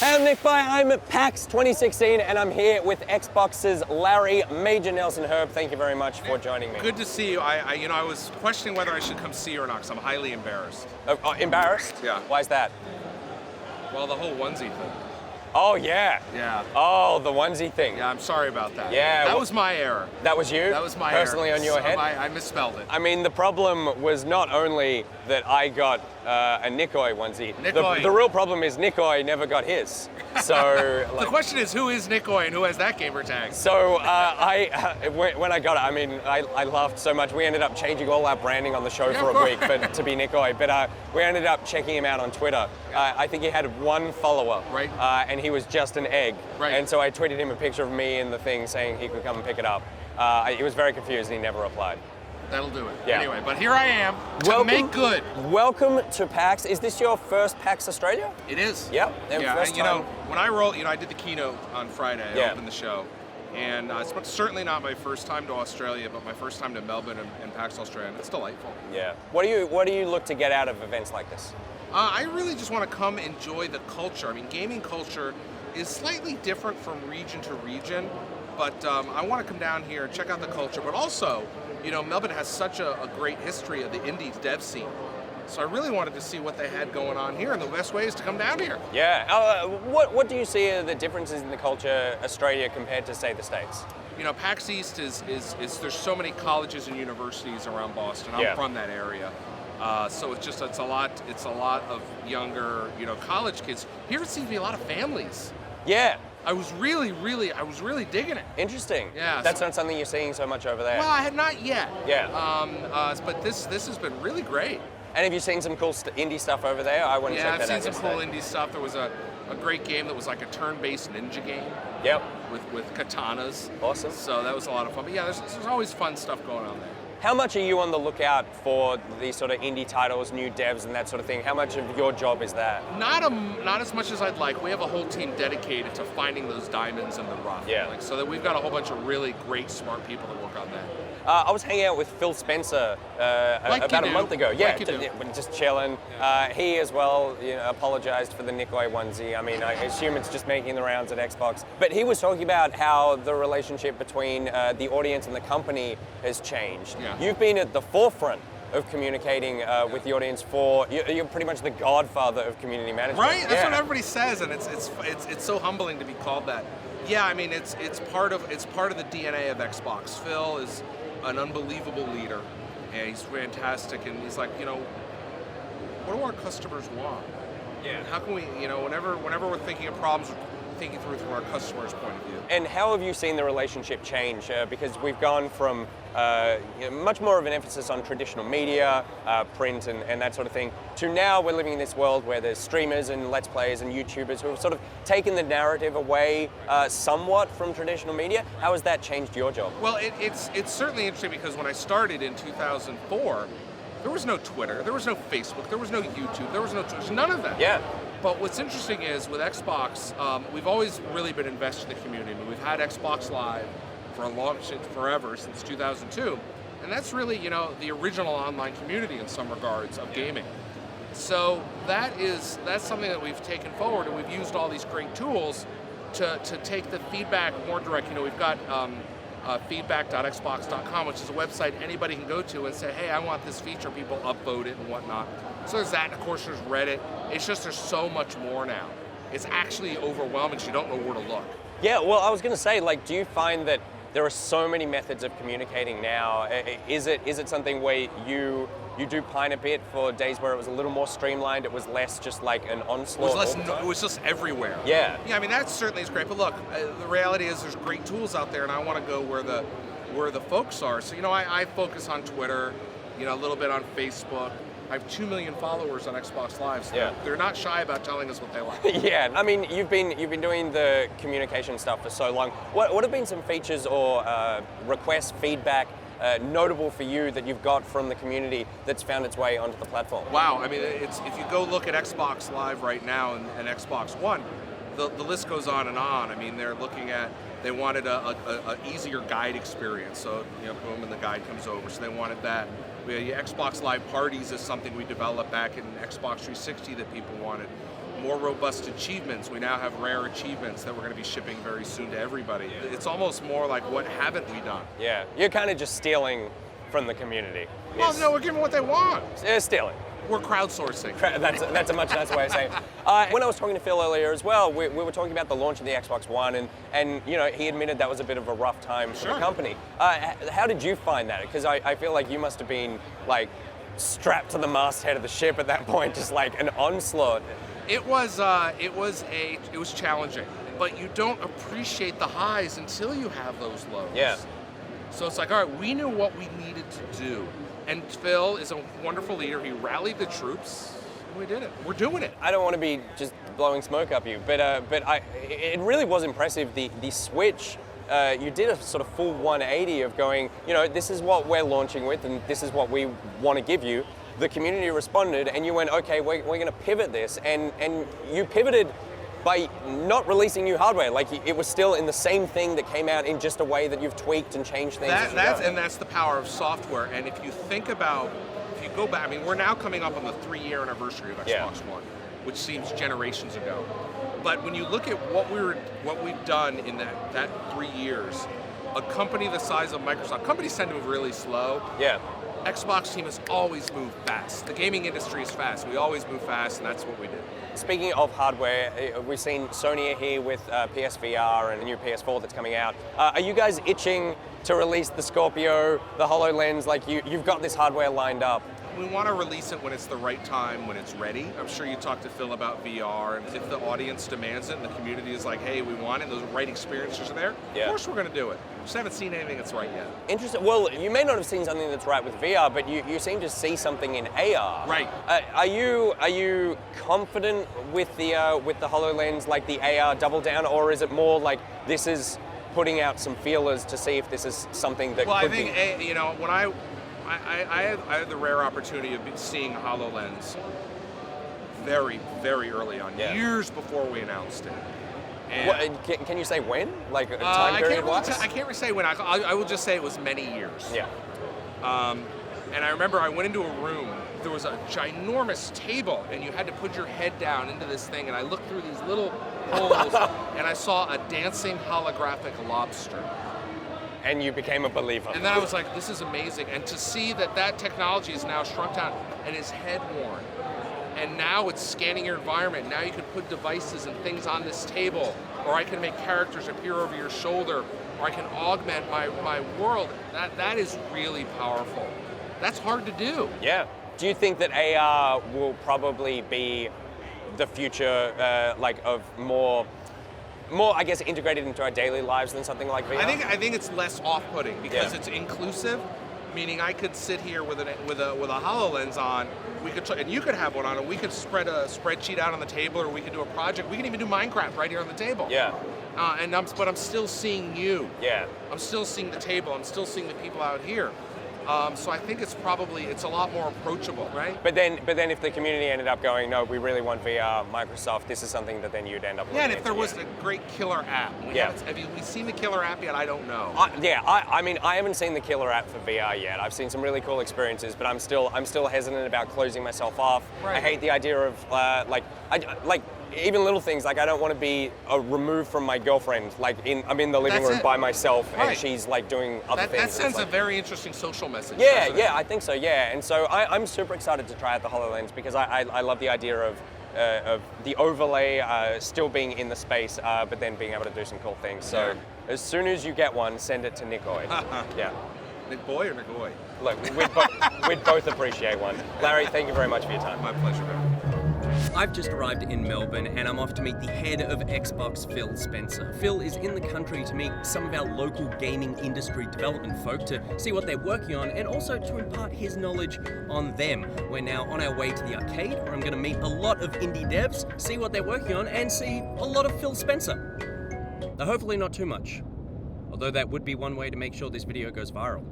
Hey, I'm Nick By. I'm at PAX 2016 and I'm here with Xbox's Larry, Major Nelson Herb. Thank you very much for joining me. Good to see you. I was questioning whether I should come see you or not because I'm highly embarrassed. Embarrassed? Yeah. Why is that? Well, the whole onesie thing. Oh, yeah. Yeah. Oh, the onesie thing. Yeah, I'm sorry about that. Yeah, That was my error. That was you? That was my Personally error. on your head? I misspelled it. I mean, the problem was not only that I got a Nikoi onesie. Nikoi. The real problem is Nikoi never got his. So, The question is, who is Nikoi and who has that gamer tag? So when I got it, I mean, I laughed so much. We ended up changing all our branding on the show for a week to be Nikoi. But we ended up checking him out on Twitter. I think he had one follower. Right. And he was just an egg. Right. And so I tweeted him a picture of me in the thing saying he could come and pick it up. He was very confused and he never replied. That'll do it. Yeah. Anyway, but here I am to make good. Welcome to PAX. Is this your first PAX Australia? It is. Yep. Yeah, first and, time. when I roll, I did the keynote on Friday. I Yeah. opened the show. And it's certainly not my first time to Australia, but my first time to Melbourne and PAX Australia, and it's delightful. Yeah. What do you look to get out of events like this? I really just want to come enjoy the culture. I mean, gaming culture is slightly different from region to region, but I want to come down here and check out the culture. But also, Melbourne has such a great history of the indie dev scene. So I really wanted to see what they had going on here, and the best way is to come down here. Yeah. What do you see are the differences in the culture Australia compared to, say, the States? PAX East is there's so many colleges and universities around Boston. I'm from that area. So it's a lot of younger, college kids. Here it seems to be a lot of families. Yeah. I was really digging it. Interesting. Yeah. That's not something you're seeing so much over there. Well, I had not yet. Yeah. But this has been really great. And have you seen some cool indie stuff over there? I want to check that out. Yeah, I've seen some cool yesterday. indie stuff. There was a great game that was like a turn-based ninja game. Yep. With katanas. Awesome. So that was a lot of fun. But yeah, there's always fun stuff going on there. How much are you on the lookout for these sort of indie titles, new devs, and that sort of thing? How much of your job is that? Not as much as I'd like. We have a whole team dedicated to finding those diamonds in the rough. Yeah. So that we've got a whole bunch of really great, smart people that work on that. I was hanging out with Phil Spencer about a month ago. Yeah, just chilling. Yeah. He as well apologized for the Nikoi onesie. I mean, I assume it's just making the rounds at Xbox. But he was talking about how the relationship between the audience and the company has changed. Yeah. You've been at the forefront of communicating with the audience you're pretty much the godfather of community management. Right? That's what everybody says, and it's so humbling to be called that. Yeah, I mean it's part of the DNA of Xbox. Phil is an unbelievable leader, and he's fantastic, and he's like, what do our customers want? Yeah. How can we, whenever we're thinking of problems, we're thinking through from our customer's point of view. And how have you seen the relationship change? Because we've gone from much more of an emphasis on traditional media, print and that sort of thing, to now we're living in this world where there's streamers and Let's Players and YouTubers who have sort of taken the narrative away somewhat from traditional media. How has that changed your job? Well, it's certainly interesting because when I started in 2004, there was no Twitter, there was no Facebook, there was no YouTube, there was none of that. Yeah. But what's interesting is with Xbox, we've always really been invested in the community. I mean, we've had Xbox Live forever, since 2002. And that's really, the original online community in some regards of gaming. So that's something that we've taken forward, and we've used all these great tools to take the feedback more direct. We've got feedback.xbox.com, which is a website anybody can go to and say, hey, I want this feature. People upvote it and whatnot. So there's that, and of course there's Reddit. It's just there's so much more now. It's actually overwhelming, so you don't know where to look. Yeah, well, I was going to say, do you find that there are so many methods of communicating now? Is it something where you do pine a bit for days where it was a little more streamlined, it was less just like an onslaught? It was just everywhere. Yeah. Yeah, I mean, that certainly is great. But look, the reality is there's great tools out there, and I want to go where the folks are. So, I focus on Twitter, a little bit on Facebook. I have 2 million followers on Xbox Live, so they're not shy about telling us what they like. Yeah, I mean, you've been doing the communication stuff for so long. What have been some features or requests, feedback, notable for you that you've got from the community that's found its way onto the platform? Wow, I mean, if you go look at Xbox Live right now and Xbox One, the list goes on and on. I mean, they wanted a easier guide experience, so boom, and the guide comes over. So they wanted that. Xbox Live Parties is something we developed back in Xbox 360 that people wanted. more robust achievements. We now have rare achievements that we're going to be shipping very soon to everybody. It's almost more like, what haven't we done? Yeah, you're kind of just stealing from the community. Well, no, we're giving what they want. Stealing. We're crowdsourcing. That's a much nicer way of saying it. When I was talking to Phil earlier as well, we were talking about the launch of the Xbox One, and you know, he admitted that was a bit of a rough time for the company. How did you find that? Because I feel like you must have been like strapped to the masthead of the ship at that point, just like an onslaught. It was challenging, but you don't appreciate the highs until you have those lows. Yeah. So it's like, all right, we knew what we needed to do. And Phil is a wonderful leader. He rallied the troops, and we did it. We're doing it. I don't want to be just blowing smoke up you, but it really was impressive, the switch. You did a sort of full 180 of going, you know, this is what we're launching with, and this is what we want to give you. The community responded, and you went, okay, we're going to pivot this, and you pivoted by not releasing new hardware. Like, it was still in the same thing that came out in just a way that you've tweaked and changed things. That's the power of software. And if you think about, if you go back, I mean, we're now coming up on the 3-year anniversary of Xbox One, which seems generations ago. But when you look at what we've done in that 3 years, a company the size of Microsoft, companies tend to move really slow. Yeah. Xbox team has always moved fast. The gaming industry is fast. We always move fast, and that's what we did. Speaking of hardware, we've seen Sony here with PSVR and the new PS4 that's coming out. Are you guys itching to release the Scorpio, the HoloLens? Like, you've got this hardware lined up. We want to release it when it's the right time, when it's ready. I'm sure you talked to Phil about VR, and if the audience demands it and the community is like, hey, we want it, and those right experiences are there, of course we're going to do it. We just haven't seen anything that's right yet. Interesting. Well, you may not have seen something that's right with VR, but you seem to see something in AR. Right. Are you confident with the HoloLens, like the AR double down, or is it more like this is putting out some feelers to see if this is something that could be? Well, I think, you know, when I had the rare opportunity of seeing HoloLens very, very early on, years before we announced it. And can you say when? Like time period wise? I can't really say when. I will just say it was many years. Yeah. And I remember I went into a room. There was a ginormous table, and you had to put your head down into this thing. And I looked through these little holes, and I saw a dancing holographic lobster. And you became a believer. And then I was like, this is amazing. And to see that technology is now shrunk down and is head worn. And now it's scanning your environment. Now you can put devices and things on this table, or I can make characters appear over your shoulder, or I can augment my world. That is really powerful. That's hard to do. Yeah. Do you think that AR will probably be the future, of more, I guess, integrated into our daily lives than something like VR? I think it's less off-putting because it's inclusive, meaning I could sit here with a HoloLens on. We could, and you could have one on, and we could spread a spreadsheet out on the table, or we could do a project. We can even do Minecraft right here on the table. Yeah. But I'm still seeing you. Yeah. I'm still seeing the table. I'm still seeing the people out here. So I think it's a lot more approachable, right? But then if the community ended up going, no, we really want VR, Microsoft, this is something that then you'd end up looking and if there into, was a great killer app. Have you seen the killer app yet? I don't know. I mean, I haven't seen the killer app for VR yet. I've seen some really cool experiences, but I'm still hesitant about closing myself off. Right. I hate the idea of even little things, like I don't want to be removed from my girlfriend. I'm in the living room by myself, and she's like doing other things. That sends a very interesting social message. Yeah, I think so. Yeah, and so I'm super excited to try out the HoloLens because I love the idea of the overlay still being in the space, but then being able to do some cool things. So as soon as you get one, send it to Nikoy. Yeah. Nick Boy or Nikoy? Look, we'd both appreciate one. Larry, thank you very much for your time. My pleasure, man. I've just arrived in Melbourne and I'm off to meet the head of Xbox, Phil Spencer. Phil is in the country to meet some of our local gaming industry development folk to see what they're working on and also to impart his knowledge on them. We're now on our way to the arcade where I'm going to meet a lot of indie devs, see what they're working on and see a lot of Phil Spencer. Though hopefully not too much. Although that would be one way to make sure this video goes viral.